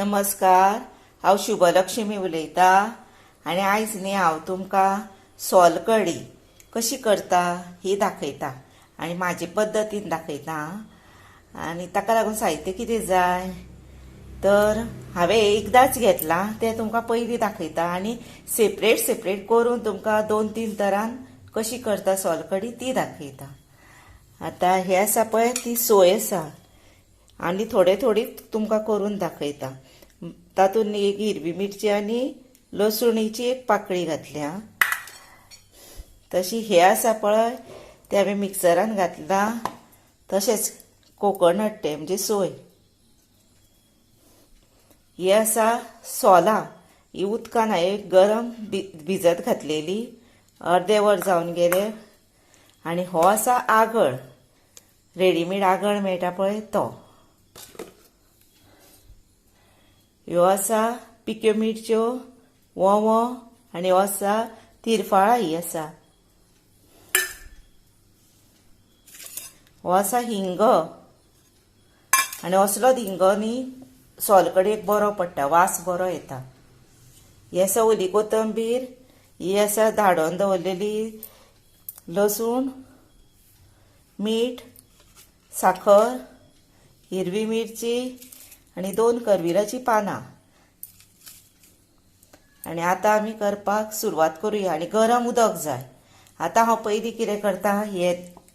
नमस्कार, हांव शुभलक्ष्मी उलयता आनी आयज न्ही हांव तुमकां सोलकढी कशी करता ही दाखयता आनी म्हाजे पद्दतीन दाखयता। आनी ताका लागून साहित्य कितें जाय तर हांवें एकदांच घेतलां तें तुमकां पयलीं दाखयता आनी सेपरेट करून तुमकां 2-3 तरान कशी करता सोलकढी ती दाखयता। आतां हे आसा पळय ती सोय आसा आनी थोडी तुमकां करून दाखयता। तातूंत एक हिरवी मिरची आनी लसुणीची एक पाकळी घातल्या। तशी हे आसा पळय ते हांवें मिक्सरान घातला। तशेंच कोकोनट ते म्हणजे सोय। ही आसा सोलां, ही उदकान हांवें गरम भिजत घातलेली, अर्दे वर जावन गेले। आनी हो आसा आगळ, रेडीमेड आगळ मेळटा पळय तो। ह्यो आसा पिक्यो मिरच्यो, वोंवो आनी हो आसा तिरफाळा ही आसा। हो आसा हिंग आनी असलोच हिंग न्ही सोलकढयेक बरो पडटा, वास बरो येता। ही आसा ओली कोथंबीर, ही आसा धाडोन दवरलेली लसूण, मीठ, साखर, हिरवी मिरची आनी 2 करविलाची पानां। आनी आतां आमी करपाक सुरवात करुया आनी गरम उदक जाय। आतां हांव पयलीं कितें करता, हे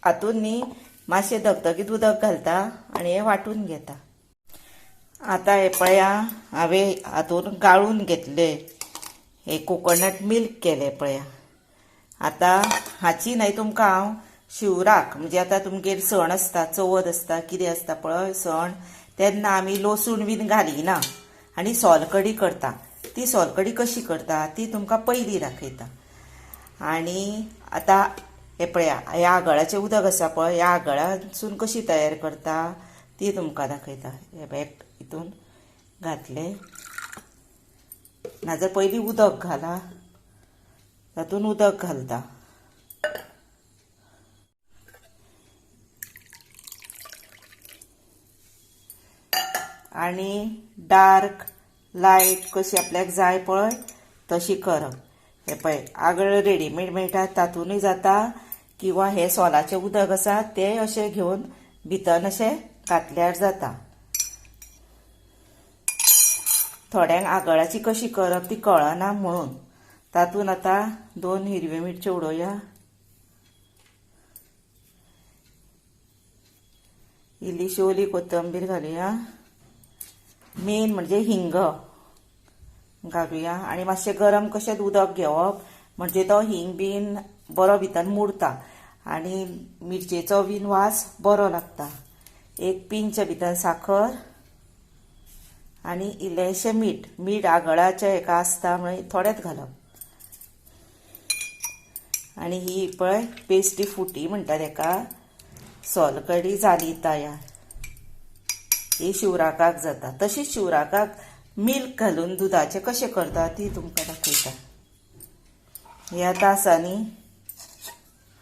हातून न्ही मातशें धगधगीत उदक घालता आनी हें वांटून घेता। आतां हे पळया हांवें हातून गाळून घेतले, हे कोकोनट मिल्क केलें पळया। आतां हाची न्हय तुमकां हांव शिवराक म्हणजे आतां तुमगेर सण आसता, चवथ आसता, कितें आसता पळय सण, तेन्ना आमी लसूण बीन घालिना आनी सोलकढी करता। ती सोलकढी कशी करता ती तुमकां पयलीं दाखयता। आनी आतां हे पळया हे आगळाचें उदक आसा पळय, ह्या आगळासून कशी तयार करता ती तुमकां दाखयता। हे पळय हितून घातलें, नाजाल्यार पयलीं उदक घाला, तातूंत उदक घालता। आनी डार्क लायट कशी आपल्याक जाय पळय तशी करप। हे पळय आगळ रेडीमेड मेळटा तातूंतय जाता, किंवा हे सोलाचें उदक आसा तें अशें घेवन भितर अशें घातल्यार जाता। थोड्यांक आगळाची कशी करप ती कळना म्हणून तातूंत आतां 2 हिरव्यो मिरच्यो उडोवया, इल्लीशी ओली कोथंबीर घालुया, मेन म्हणजे हिंग घालुया आनी मातशें गरम कशें उदक घेवप म्हणजे तो हिंग बीन बरो भितर मुरता आनी मिरचेचो बीन वास बरो लागता। 1 पिंच भितर साखर आनी इल्लेशें मीठ आगळाच्या हेका आसता म्हणून थोडेंच घालप। आनी ही पळय पेस्टी फुटी म्हणटा तेका, सोलकढी जाली तयार। ही शिवराकाक जाता। तशीच शिवराकाक मिल्क घालून दुधाचें कशें करता ती तुमकां दाखयता। हे आतां आसा न्ही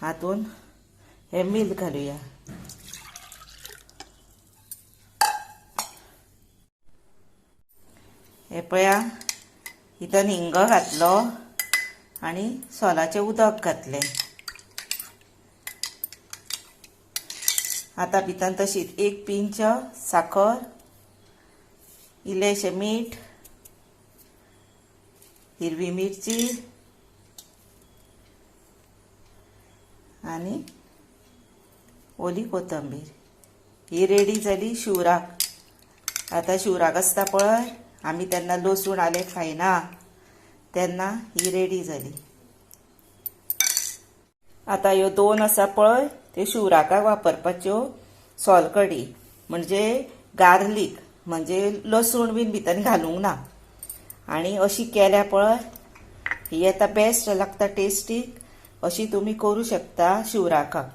हातून हे मिल्क घालुया। हे पळया हितून हिंग घातलो आनी सोलाचें उदक घातलें। आतां भितर तशीच 1 पिंच साखर, इल्लेशें मीठ, हिरवी मिरची आनी ओली कोथंबीर। ही रेडी जाली शिवराक। आतां शिवराक आसता पळय आमी तेन्ना लसूण आलें खायना, तेन्ना ही रेडी जाली। आतां ह्यो 2 आसा पळय त्यो शिवराकाक वापरपाच्यो सोलकढी, म्हणजे गार्लीक म्हणजे लसूण बीन भितर घालूंक ना। आनी अशी केल्या पळय ही आतां बेस्ट लागता, टेस्टीक। अशी तुमी करूं शकता शिवराकाक।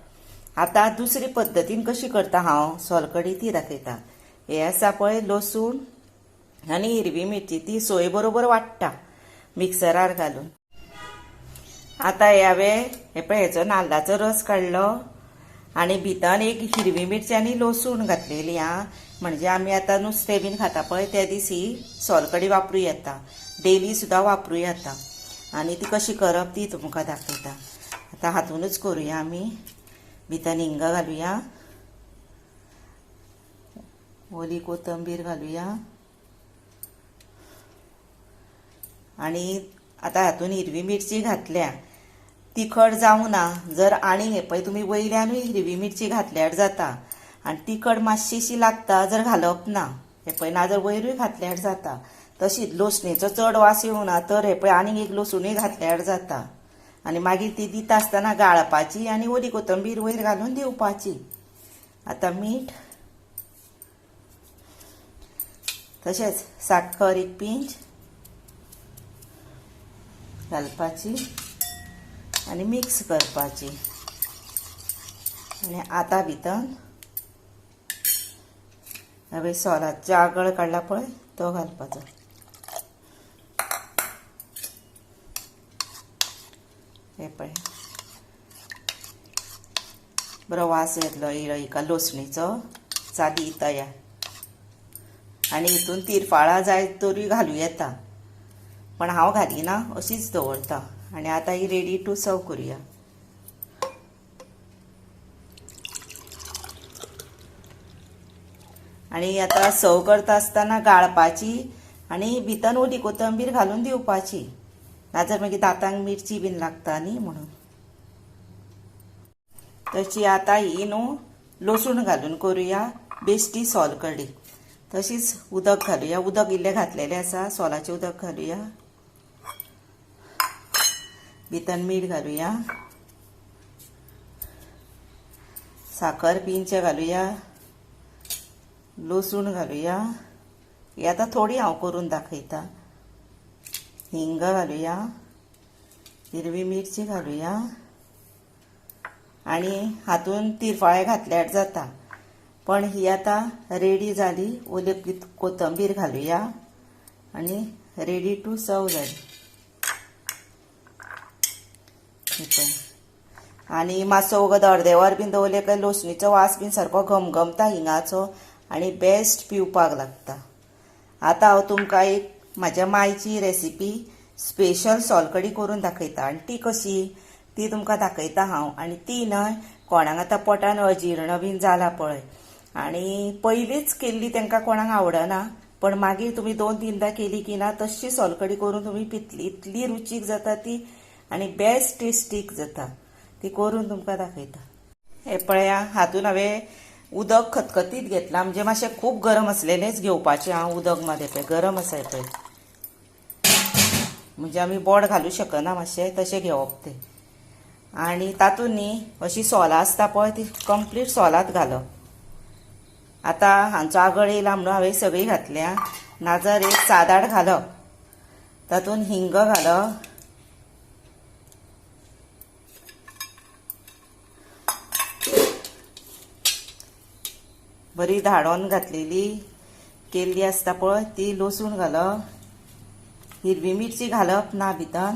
आतां दुसरी पद्दतीन कशी करता हांव सोलकढी ती दाखयता। हे आसा पळय लसूण आनी हिरवी मिरची, ती सोय बरोबर वाडटा मिक्सरार घालून। आतां हे हांवें हे पळय हेचो नाल्लाचो रस काडलो आणि भितर एक हिरवी मिरची आणि लसूण घातलेली हा. म्हणजे आम्ही आता नुस्तें बीन खाता पळय त्या दिसी सोलकडी वापरूं येता, डेली सुद्दां वापरूं येता. आणि ती कशी करप ती तुमकां दाखयता. आता हातूनच करूया आमी. भितर हिंग घालुया, ओली कोथंबीर घालुया आणि आता हातून हिरवी मिरची घातल्या. तिखट जावं ना जर आनी हे पळय तुमी वयल्यानूय हिरवी मिरची घातल्यार जाता. आणि तिखट मातशीशी लागता जर घालप ना, हे पळय ना जर वयरूय घातल्यार जाता. तशीच लसणेचो चड वास येवना तर हे पळय आनीक एक लसूणूय घातल्यार जाता. आणि मागीर ती दिता आसतना गाळपाची आणि ओली कोथंबीर वयर घालून दिवपाची. आता मीठ, तशेंच साखर एक पिंच घालपाची आणि मिक्स करपाची. आणि आता भितर हांवें सोलाचो आगळ काडला पळय तो घालपाचो. हे पळय बरो वास येतलो एका लसणीचो. जाली तयार. आणि हितून तिरफाळा जाय तरी घालूं येता, पण हांव घालिना, अशीच दवरता. आणि आता ही रेडी टू सर्व करूया. आणि आता सर्व करता आसतना गाळपाची आणि भितर ओली कोथंबीर घालून दिवपाची, नाजाल्यार मागीर दातांक मिरची बीन लागता न्ही म्हणून. तशी आता ही न्हू लसूण घालून करूया बेश्टी सोलकडी. तशीच उदक घालुया. उदक इल्लें घातलेलें आसा, सोलाचें उदक घालुया. भितर मीठ घालुया, साखर पिंच घालुया, लसूण घालुया. ही आतां थोडी हांव करून दाखयता. हिंग घालुया, हिरवी मिरची घालुया आणि हातून तिरफाळे घातल्यार जाता. पण ही आता रेडी जाली. ओली कोथंबीर घालुया आणि रेडी टू सर्व जाली. आणि मातसो वगत अर्दे वर बीन दवरले काय लसणीचो वास बीन सारको घमघमता हिंगाचो आणि बेस्ट पिवपाक लागता. आता हांव तुमकां एक म्हाज्या मायची रेसिपी स्पेशल सोलकडी करून दाखयता. आणि ती कशी ती तुमकां दाखयता हांव. आणि ती न्हय कोणाक आतां पोटान अजीर्ण बीन जाला पळय आणि पयलींच केल्ली तांकां कोणाक आवडना, पण मागीर तुमी 2-3दां केली की ना तशी सोलकडी करून तुमी पितली. इतली रुचीक जाता ती आणि बेस्ट टेस्टीक जाता. ती करून तुमकां दाखयता. हे पळया हातून हांवें उदक खतखतीत घेतलां, म्हणजे मातशें खूब गरम आसलेलेंच घेवपाचें हांव उदक. मध्ये पळय गरम आसा पळय, म्हणजे आमी बोड घालूं शकना, मातशें तशें घेवप तें. आणि तातूंत न्ही अशी सोलां आसता पळय ती कंप्लीट सोलांत घालप. आता हांचो आगळ येयला म्हणून हांवें सगळी घातल्या, नाजाल्यार एक 7-8 घालप. तातूंत हिंग घालप, बरी धाडोन घातलेली केल्ली आसता पळय ती लसूण घालप, हिरवी मिरची घालप ना भितर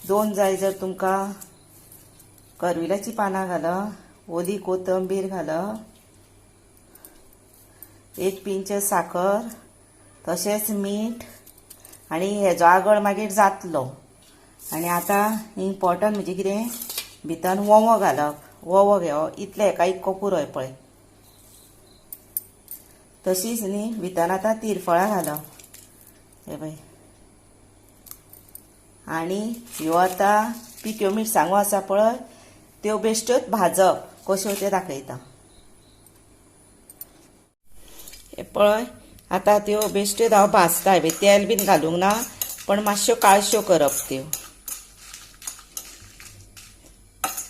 2 जाय जर तुमकां, करविलाची पानां घालप, ओली कोथंबीर घालप, एक पिंच साखर, तशेंच मीठ आणि हेजो आगळ मागीर जातलो. आणि आता इम्पॉर्टंट म्हणजे कितें भितर वोंवो घालप. वोंवो घेवप इतलें हेका इतको पुरोय पळय. तशीच न्ही भितर आतां तिरफळां घालप. हे पळय. आणि ह्यो आतां पिक्यो मिरसांगो आसा पळय त्यो बेश्ट्योच भाजप कश्यो त्यो दाखयता. हे पळय आतां त्यो बेश्ट्यो हांव भाजता. हांवें तेल बीन घालूंक ना, पण मातश्यो काळश्यो करप त्यो.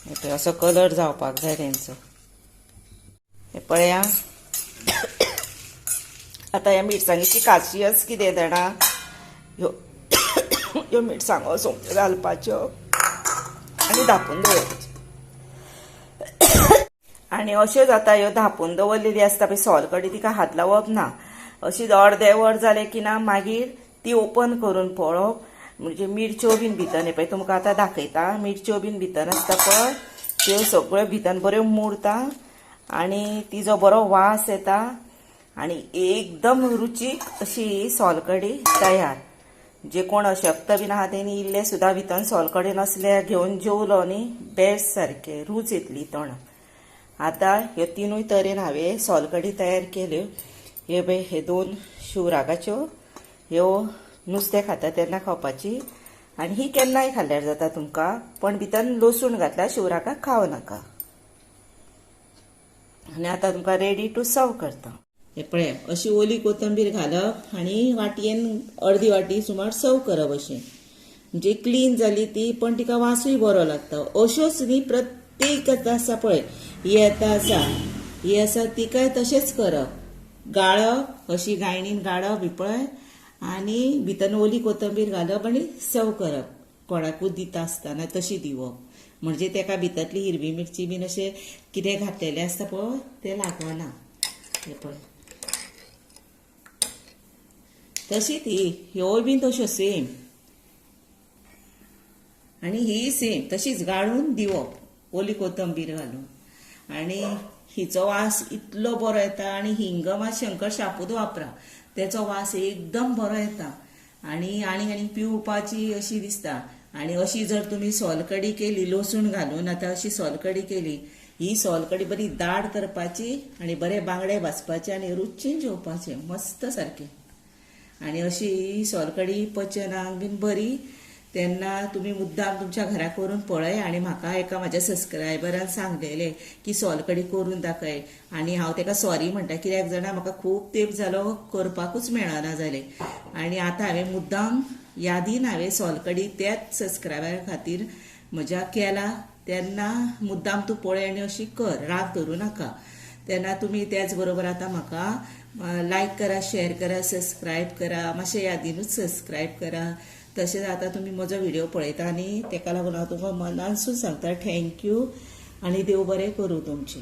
हे पळय असो कलर जावपाक जाय तेंचो. हे पळया आता ह्या मिरसांगेची खासियत कितें जाणा, ह्यो मिरसांगो सोमत्यो घालपाच्यो आनी धापून दवरपाच्यो. आणि अश्यो जाता ह्यो धापून दवरलेली आसता पळय सोलकडी, तिका हात लावप ना. अशी अर्दे वर जालें की ना मागीर ती ओपन करून पळोवप. म्हणजे मिरच्यो बीन भितर हे पळय तुमकां आतां दाखयता. मिरच्यो बीन भितर आसता पळय त्यो सगळ्यो भितन बऱ्यो मुरता आणि तिजो बरो वास येता आणि एकदम रुचीक अशी सोलकडी तयार. जे कोण अशक्त बीन आहा तेणी इल्ले सुद्दां भितन सोलकडी नसले घेवन जेवलो न्ही बेस्ट सारके रूच येतली तोंडाक. आतां ह्यो तिनूय तरेन हांवें सोलकडी तयार केल्यो. हे पळय हे 2 शिवराकाच्यो ह्यो नुस्तें खाता तेन्ना खावपाची आनी ही केन्नाय खाल्यार जाता तुमकां, पण भितन लसूण घातल्यार शिवराकाक खावं नाका. आनी आतां तुमकां रेडी टू सर्व करता. हे पळय अशी ओली कोथंबीर घालप आनी वाटयेन अर्दी वाटी सुमार सर्व करप. अशें म्हणजे क्लीन जाली ती पण तिका वासूय बरो लागता. अश्योच न्ही प्रत्येक आसा पळय ही आसा तिकाय तशेंच करप. गाळप अशी गायणीन गाळप ही पळय आनी भितन ओली कोथंबीर घालप आनी सर्व करप. कोणाकूय दिता आसतना तशी दिवप म्हणजे तेका भितरली हिरवी मिरची बीन अशें कितें घातलेलें आसता पळय तें लागना. हे पळय तशीच ह्योय बीन तश्यो सेम आनी ही सेम तशीच गाळून दिवप ओली कोथंबीर घालून. आनी हिचो वास इतलो बरो येता आनी हिंग मात शंकर शापूत वापरा तेचो वास एकदम बरो येता आनी आनी पिवपाची अशी दिसता. आनी अशी जर तुमी सोलकडी केली लसूण घालून आतां अशी सोलकडी केली ही सोलकडी बरी दाट करपाची आनी बरे बांगडे भाजपाचे आनी रुचीन जेवपाचे मस्त सारके. आनी अशी सोलकडी पचनाक बीन बरी तेन्ना तुमी मुद्दाम तुमच्या घरा करून पळय. आनी म्हाका एका म्हाज्या सबस्क्रायबरान सांगलेलें की सोलकडी करून दाखय आनी हांव तेका सॉरी म्हणटा कित्याक जाणा म्हाका खूब तेंप जालो करपाकूच मेळना जालें. आनी आतां हांवें मुद्दाम यादीन हांवें सोलकडी त्याच सबस्क्रायबरा खातीर म्हज्या केला तेन्ना मुद्दाम तूं पळय आनी अशी कर राग धरूं नाका. तेन्ना तुमी त्याच बरोबर आतां म्हाका लायक करा, शेअर करा, सबस्क्रायब करा, मातशें यादीनूच सबस्क्रायब करा. तशेंच आतां तुमी म्हजो व्हिडिओ पळयता न्ही तेका लागून हांव तुमकां मनानसून सांगता थँक्यू आनी देव बरें करूं तुमचें.